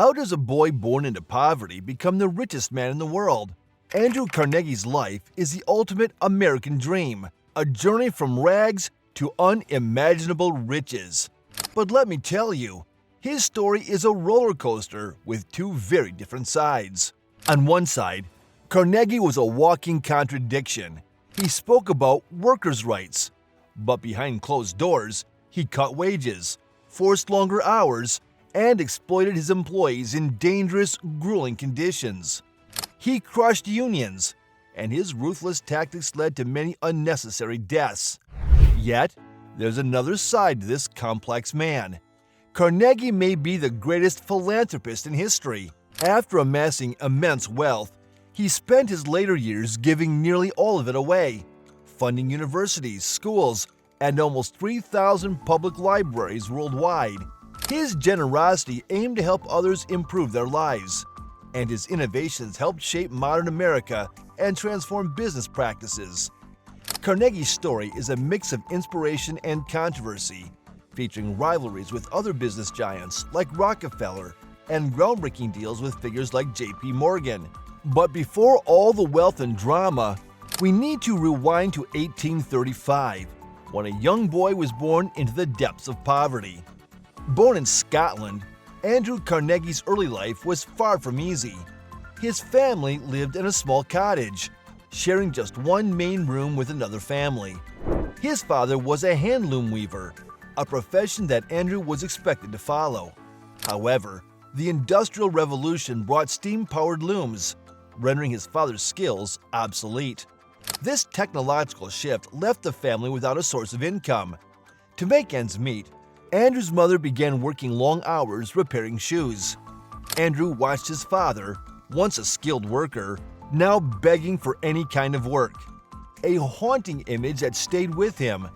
How does a boy born into poverty become the richest man in the world? Andrew Carnegie's life is the ultimate American dream, a journey from rags to unimaginable riches. But let me tell you, his story is a roller coaster with two very different sides. On one side, Carnegie was a walking contradiction. He spoke about workers' rights, but behind closed doors, he cut wages, forced longer hours, and exploited his employees in dangerous, grueling conditions. He crushed unions, and his ruthless tactics led to many unnecessary deaths. Yet, there's another side to this complex man. Carnegie may be the greatest philanthropist in history. After amassing immense wealth, he spent his later years giving nearly all of it away, funding universities, schools, and almost 3,000 public libraries worldwide. His generosity aimed to help others improve their lives, and his innovations helped shape modern America and transform business practices. Carnegie's story is a mix of inspiration and controversy, featuring rivalries with other business giants like Rockefeller and groundbreaking deals with figures like J.P. Morgan. But before all the wealth and drama, we need to rewind to 1835, when a young boy was born into the depths of poverty. Born in Scotland, Andrew Carnegie's early life was far from easy. His family lived in a small cottage, sharing just one main room with another family. His father was a handloom weaver, a profession that Andrew was expected to follow. However, the Industrial Revolution brought steam-powered looms, rendering his father's skills obsolete. This technological shift left the family without a source of income. To make ends meet, Andrew's mother began working long hours repairing shoes. Andrew watched his father, once a skilled worker, now begging for any kind of work. A haunting image that stayed with him.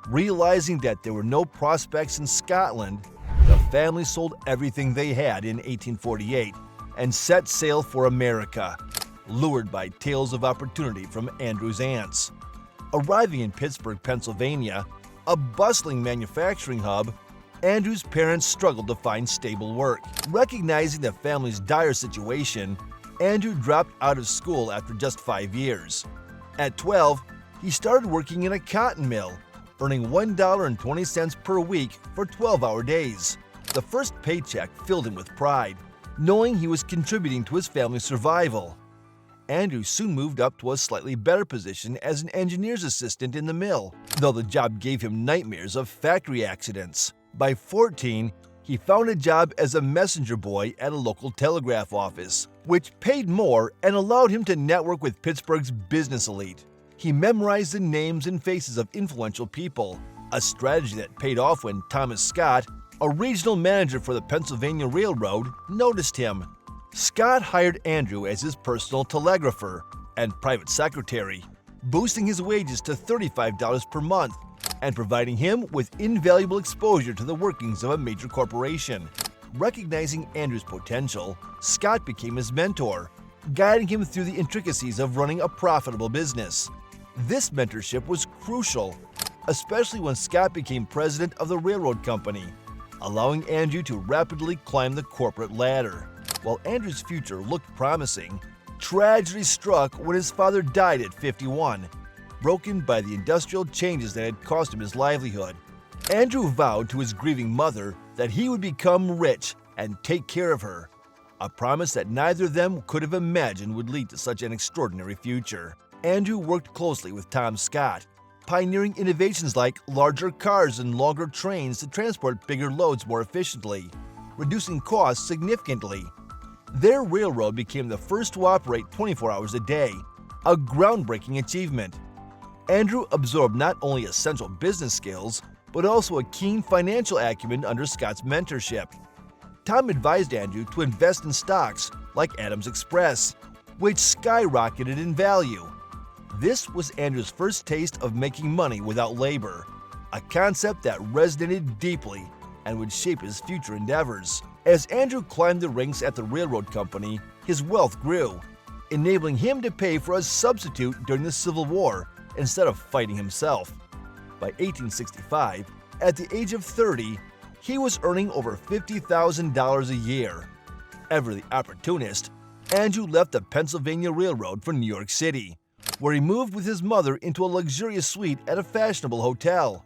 Realizing that there were no prospects in Scotland, the family sold everything they had in 1848 and set sail for America, lured by tales of opportunity from Andrew's aunts. Arriving in Pittsburgh, Pennsylvania, a bustling manufacturing hub, Andrew's parents struggled to find stable work. Recognizing the family's dire situation, Andrew dropped out of school after just 5 years. At 12, he started working in a cotton mill, earning $1.20 per week for 12-hour days. The first paycheck filled him with pride, knowing he was contributing to his family's survival. Andrew soon moved up to a slightly better position as an engineer's assistant in the mill, though the job gave him nightmares of factory accidents. By 14, he found a job as a messenger boy at a local telegraph office, which paid more and allowed him to network with Pittsburgh's business elite. He memorized the names and faces of influential people, a strategy that paid off when Thomas Scott, a regional manager for the Pennsylvania Railroad, noticed him. Scott hired Andrew as his personal telegrapher and private secretary, boosting his wages to $35 per month and providing him with invaluable exposure to the workings of a major corporation. Recognizing Andrew's potential, Scott became his mentor, guiding him through the intricacies of running a profitable business. This mentorship was crucial, especially when Scott became president of the railroad company, allowing Andrew to rapidly climb the corporate ladder. While Andrew's future looked promising, tragedy struck when his father died at 51, broken by the industrial changes that had cost him his livelihood. Andrew vowed to his grieving mother that he would become rich and take care of her, a promise that neither of them could have imagined would lead to such an extraordinary future. Andrew worked closely with Tom Scott, pioneering innovations like larger cars and longer trains to transport bigger loads more efficiently, reducing costs significantly. Their railroad became the first to operate 24 hours a day, a groundbreaking achievement. Andrew absorbed not only essential business skills, but also a keen financial acumen under Scott's mentorship. Tom advised Andrew to invest in stocks like Adams Express, which skyrocketed in value. This was Andrew's first taste of making money without labor, a concept that resonated deeply and would shape his future endeavors. As Andrew climbed the ranks at the railroad company, his wealth grew, enabling him to pay for a substitute during the Civil War instead of fighting himself. By 1865, at the age of 30, he was earning over $50,000 a year. Ever the opportunist, Andrew left the Pennsylvania Railroad for New York City, where he moved with his mother into a luxurious suite at a fashionable hotel.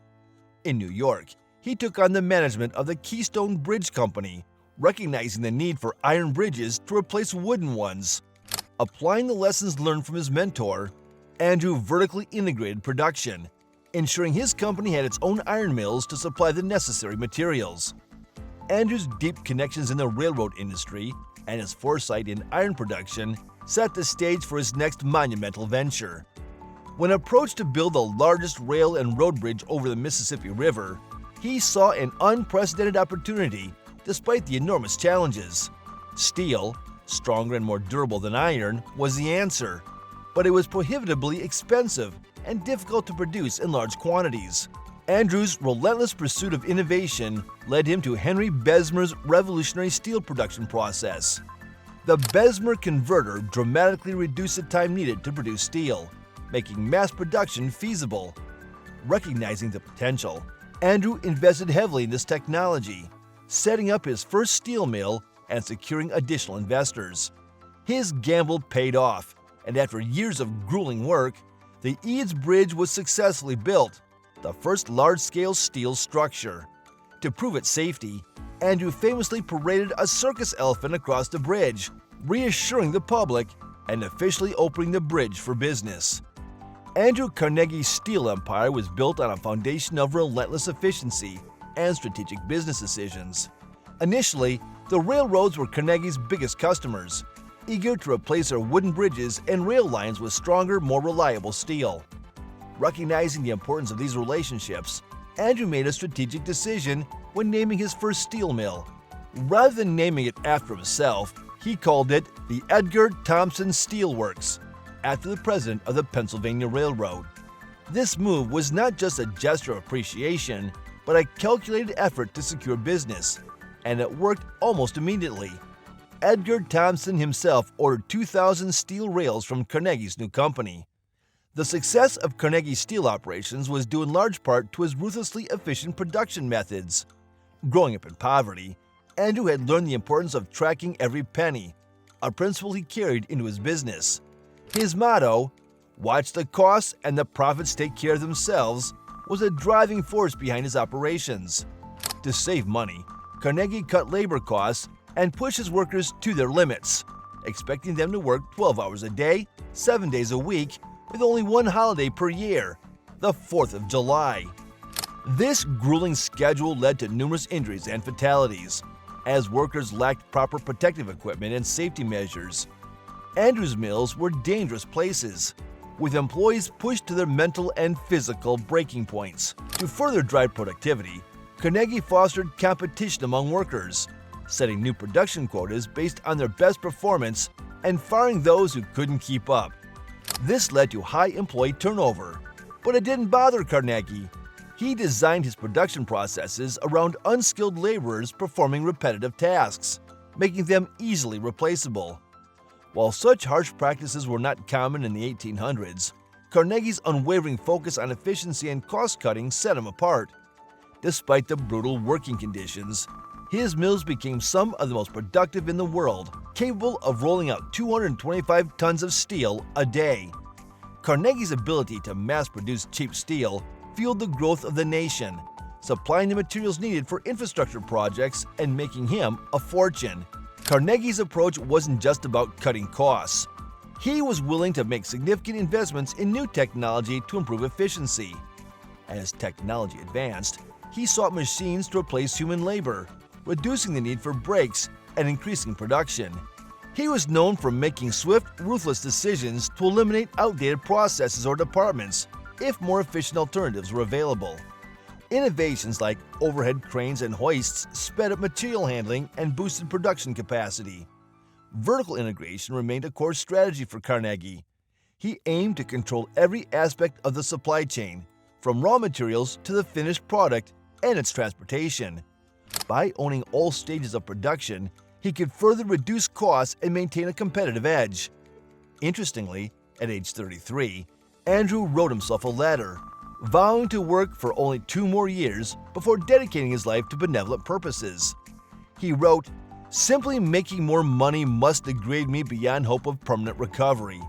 In New York, he took on the management of the Keystone Bridge Company, recognizing the need for iron bridges to replace wooden ones. Applying the lessons learned from his mentor, Andrew vertically integrated production, ensuring his company had its own iron mills to supply the necessary materials. Andrew's deep connections in the railroad industry and his foresight in iron production set the stage for his next monumental venture. When approached to build the largest rail and road bridge over the Mississippi River, he saw an unprecedented opportunity despite the enormous challenges. Steel, stronger and more durable than iron, was the answer, but it was prohibitively expensive and difficult to produce in large quantities. Andrew's relentless pursuit of innovation led him to Henry Bessemer's revolutionary steel production process. The Bessemer converter dramatically reduced the time needed to produce steel, making mass production feasible. Recognizing the potential, Andrew invested heavily in this technology, setting up his first steel mill and securing additional investors. His gamble paid off, and after years of grueling work, the Eads Bridge was successfully built, the first large-scale steel structure. To prove its safety, Andrew famously paraded a circus elephant across the bridge, reassuring the public and officially opening the bridge for business. Andrew Carnegie's steel empire was built on a foundation of relentless efficiency and strategic business decisions. Initially, the railroads were Carnegie's biggest customers, eager to replace their wooden bridges and rail lines with stronger, more reliable steel. Recognizing the importance of these relationships, Andrew made a strategic decision when naming his first steel mill. Rather than naming it after himself, he called it the Edgar Thomson Steel Works, after the president of the Pennsylvania Railroad. This move was not just a gesture of appreciation, but a calculated effort to secure business, and it worked almost immediately. Edgar Thomson himself ordered 2,000 steel rails from Carnegie's new company. The success of Carnegie's steel operations was due in large part to his ruthlessly efficient production methods. Growing up in poverty, Andrew had learned the importance of tracking every penny, a principle he carried into his business. His motto, "Watch the costs and the profits take care of themselves," was a driving force behind his operations. To save money, Carnegie cut labor costs and pushed his workers to their limits, expecting them to work 12 hours a day, 7 days a week, with only one holiday per year, the 4th of July. This grueling schedule led to numerous injuries and fatalities, as workers lacked proper protective equipment and safety measures. Andrew's mills were dangerous places, with employees pushed to their mental and physical breaking points. To further drive productivity, Carnegie fostered competition among workers, setting new production quotas based on their best performance and firing those who couldn't keep up. This led to high employee turnover, but it didn't bother Carnegie. He designed his production processes around unskilled laborers performing repetitive tasks, making them easily replaceable. While such harsh practices were not common in the 1800s, Carnegie's unwavering focus on efficiency and cost-cutting set him apart. Despite the brutal working conditions, his mills became some of the most productive in the world, capable of rolling out 225 tons of steel a day. Carnegie's ability to mass-produce cheap steel fueled the growth of the nation, supplying the materials needed for infrastructure projects and making him a fortune. Carnegie's approach wasn't just about cutting costs. He was willing to make significant investments in new technology to improve efficiency. As technology advanced, he sought machines to replace human labor, reducing the need for breaks and increasing production. He was known for making swift, ruthless decisions to eliminate outdated processes or departments if more efficient alternatives were available. Innovations like overhead cranes and hoists sped up material handling and boosted production capacity. Vertical integration remained a core strategy for Carnegie. He aimed to control every aspect of the supply chain, from raw materials to the finished product and its transportation. By owning all stages of production, he could further reduce costs and maintain a competitive edge. Interestingly, at age 33, Andrew wrote himself a letter, vowing to work for only 2 more years before dedicating his life to benevolent purposes. He wrote, Simply making more money must degrade me beyond hope of permanent recovery.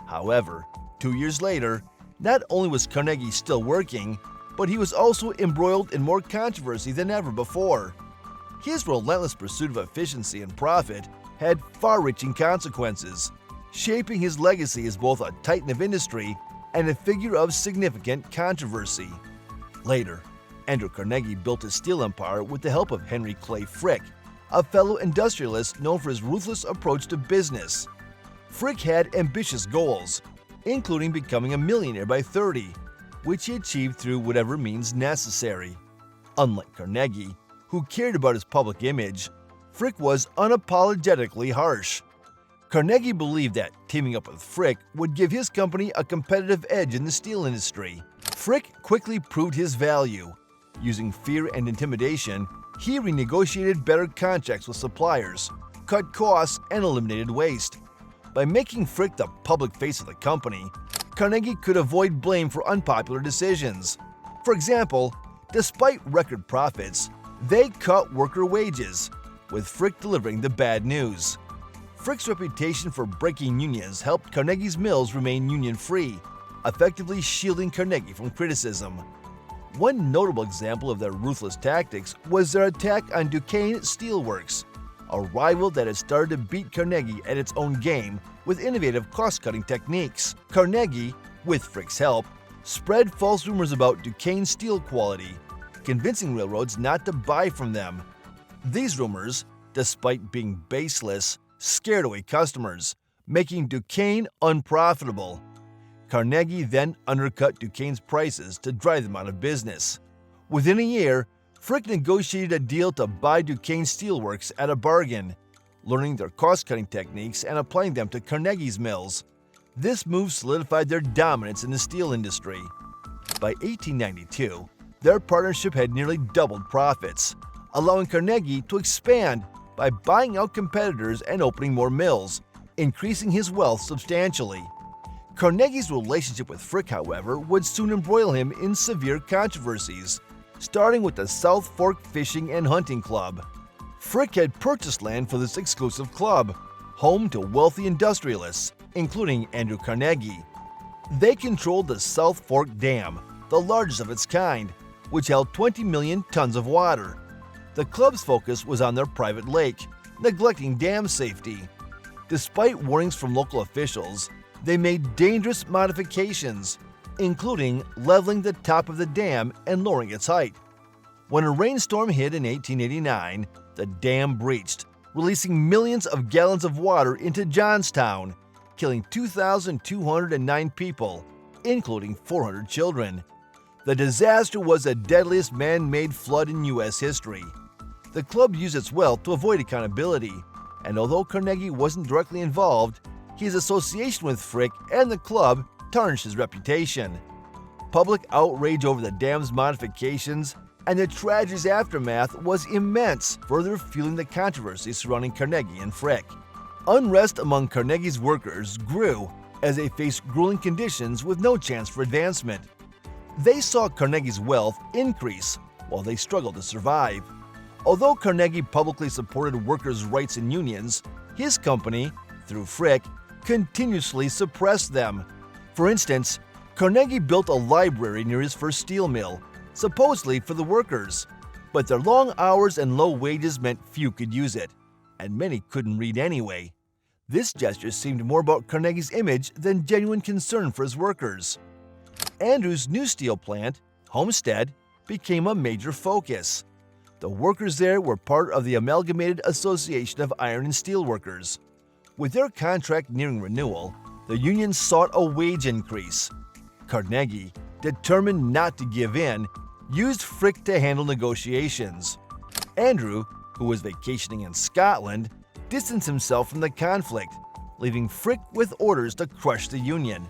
However, 2 years later, not only was Carnegie still working, but he was also embroiled in more controversy than ever before. His relentless pursuit of efficiency and profit had far-reaching consequences, shaping his legacy as both a titan of industry and a figure of significant controversy. Later, Andrew Carnegie built his steel empire with the help of Henry Clay Frick, a fellow industrialist known for his ruthless approach to business. Frick had ambitious goals, including becoming a millionaire by 30, which he achieved through whatever means necessary. Unlike Carnegie, who cared about his public image, Frick was unapologetically harsh. Carnegie believed that teaming up with Frick would give his company a competitive edge in the steel industry. Frick quickly proved his value. Using fear and intimidation, he renegotiated better contracts with suppliers, cut costs, and eliminated waste. By making Frick the public face of the company, Carnegie could avoid blame for unpopular decisions. For example, despite record profits, they cut worker wages, with Frick delivering the bad news. Frick's reputation for breaking unions helped Carnegie's mills remain union-free, effectively shielding Carnegie from criticism. One notable example of their ruthless tactics was their attack on Duquesne Steel Works, a rival that had started to beat Carnegie at its own game with innovative cost-cutting techniques. Carnegie, with Frick's help, spread false rumors about Duquesne steel quality, convincing railroads not to buy from them. These rumors, despite being baseless, scared away customers, making Duquesne unprofitable. Carnegie then undercut Duquesne's prices to drive them out of business. Within a year, Frick negotiated a deal to buy Duquesne Steelworks at a bargain, learning their cost-cutting techniques and applying them to Carnegie's mills. This move solidified their dominance in the steel industry. By 1892, their partnership had nearly doubled profits, allowing Carnegie to expand by buying out competitors and opening more mills, increasing his wealth substantially. Carnegie's relationship with Frick, however, would soon embroil him in severe controversies, starting with the South Fork Fishing and Hunting Club. Frick had purchased land for this exclusive club, home to wealthy industrialists, including Andrew Carnegie. They controlled the South Fork Dam, the largest of its kind, which held 20 million tons of water. The club's focus was on their private lake, neglecting dam safety. Despite warnings from local officials, they made dangerous modifications, including leveling the top of the dam and lowering its height. When a rainstorm hit in 1889, the dam breached, releasing millions of gallons of water into Johnstown, killing 2,209 people, including 400 children. The disaster was the deadliest man-made flood in U.S. history. The club used its wealth to avoid accountability, and although Carnegie wasn't directly involved, his association with Frick and the club tarnished his reputation. Public outrage over the dam's modifications and the tragedy's aftermath was immense, further fueling the controversy surrounding Carnegie and Frick. Unrest among Carnegie's workers grew as they faced grueling conditions with no chance for advancement. They saw Carnegie's wealth increase while they struggled to survive. Although Carnegie publicly supported workers' rights and unions, his company, through Frick, continuously suppressed them. For instance, Carnegie built a library near his first steel mill, supposedly for the workers. But their long hours and low wages meant few could use it, and many couldn't read anyway. This gesture seemed more about Carnegie's image than genuine concern for his workers. Andrew's new steel plant, Homestead, became a major focus. The workers there were part of the Amalgamated Association of Iron and Steel Workers. With their contract nearing renewal, the union sought a wage increase. Carnegie, determined not to give in, used Frick to handle negotiations. Andrew, who was vacationing in Scotland, distanced himself from the conflict, leaving Frick with orders to crush the union.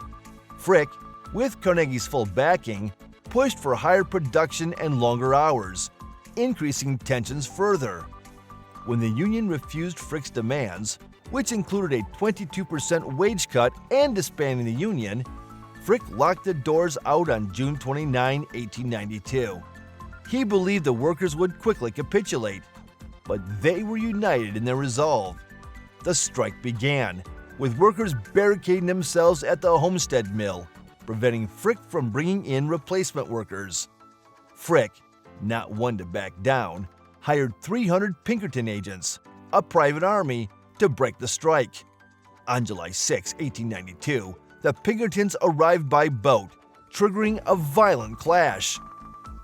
Frick, with Carnegie's full backing, pushed for higher production and longer hours, increasing tensions further. When the union refused Frick's demands, which included a 22% wage cut and disbanding the union, Frick locked the doors out on June 29, 1892. He believed the workers would quickly capitulate. but they were united in their resolve. The strike began, with workers barricading themselves at the Homestead mill, preventing Frick from bringing in replacement workers. Frick, not one to back down, hired 300 Pinkerton agents, a private army, to break the strike. On July 6, 1892, the Pinkertons arrived by boat, triggering a violent clash.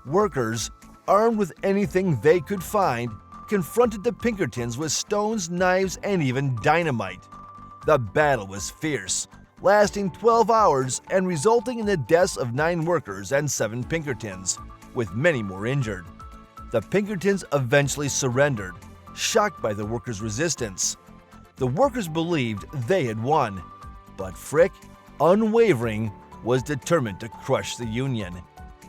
Workers, armed with anything they could find, confronted the Pinkertons with stones, knives, and even dynamite. The battle was fierce, lasting 12 hours and resulting in the deaths of 9 workers and 7 Pinkertons, with many more injured. The Pinkertons eventually surrendered, shocked by the workers' resistance. The workers believed they had won, but Frick, unwavering, was determined to crush the Union.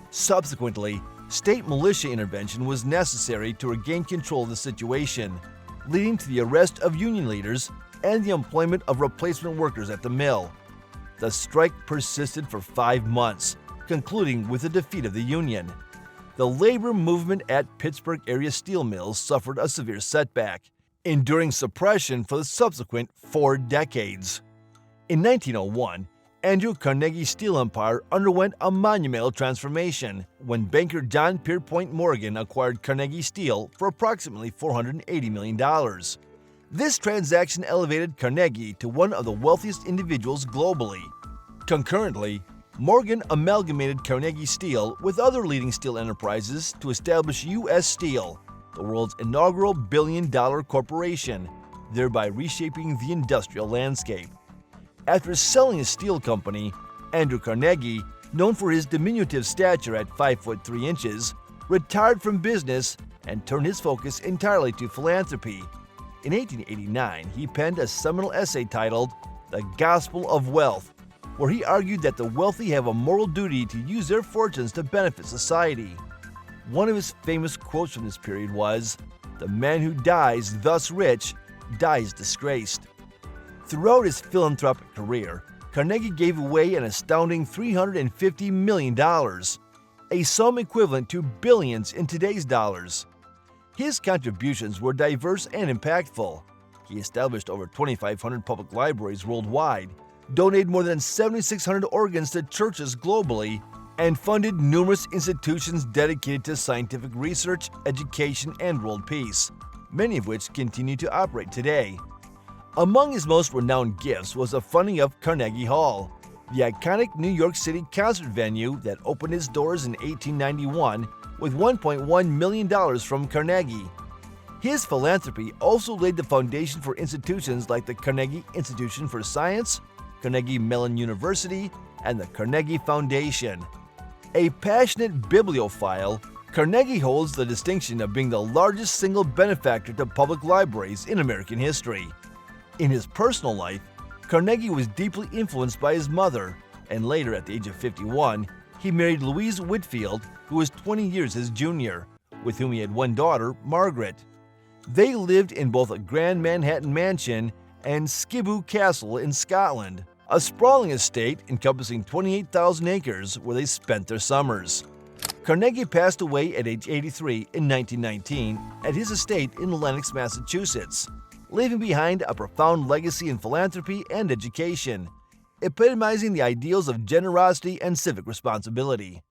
Subsequently, state militia intervention was necessary to regain control of the situation, leading to the arrest of Union leaders and the employment of replacement workers at the mill. The strike persisted for 5 months, concluding with the defeat of the Union. The labor movement at Pittsburgh area steel mills suffered a severe setback, enduring suppression for the subsequent 4 decades. In 1901, Andrew Carnegie's steel empire underwent a monumental transformation when banker John Pierpont Morgan acquired Carnegie Steel for approximately $480 million. This transaction elevated Carnegie to one of the wealthiest individuals globally. Concurrently, Morgan amalgamated Carnegie Steel with other leading steel enterprises to establish U.S. Steel, the world's inaugural billion-dollar corporation, thereby reshaping the industrial landscape. After selling his steel company, Andrew Carnegie, known for his diminutive stature at 5 foot 3 inches, retired from business and turned his focus entirely to philanthropy. In 1889, he penned a seminal essay titled The Gospel of Wealth, where he argued that the wealthy have a moral duty to use their fortunes to benefit society. One of his famous quotes from this period was, "The man who dies thus rich dies disgraced." Throughout his philanthropic career, Carnegie gave away an astounding $350 million, a sum equivalent to billions in today's dollars. His contributions were diverse and impactful. He established over 2,500 public libraries worldwide, donated more than 7,600 organs to churches globally, and funded numerous institutions dedicated to scientific research, education, and world peace, many of which continue to operate today. Among his most renowned gifts was the funding of Carnegie Hall, the iconic New York City concert venue that opened its doors in 1891 with $1.1 million from Carnegie. His philanthropy also laid the foundation for institutions like the Carnegie Institution for Science, Carnegie Mellon University, and the Carnegie Foundation. A passionate bibliophile, Carnegie holds the distinction of being the largest single benefactor to public libraries in American history. In his personal life, Carnegie was deeply influenced by his mother, and later, at the age of 51, he married Louise Whitfield, who was 20 years his junior, with whom he had one daughter, Margaret. They lived in both a grand Manhattan mansion and Skibo Castle in Scotland, a sprawling estate encompassing 28,000 acres where they spent their summers. Carnegie passed away at age 83 in 1919 at his estate in Lenox, Massachusetts, leaving behind a profound legacy in philanthropy and education, epitomizing the ideals of generosity and civic responsibility.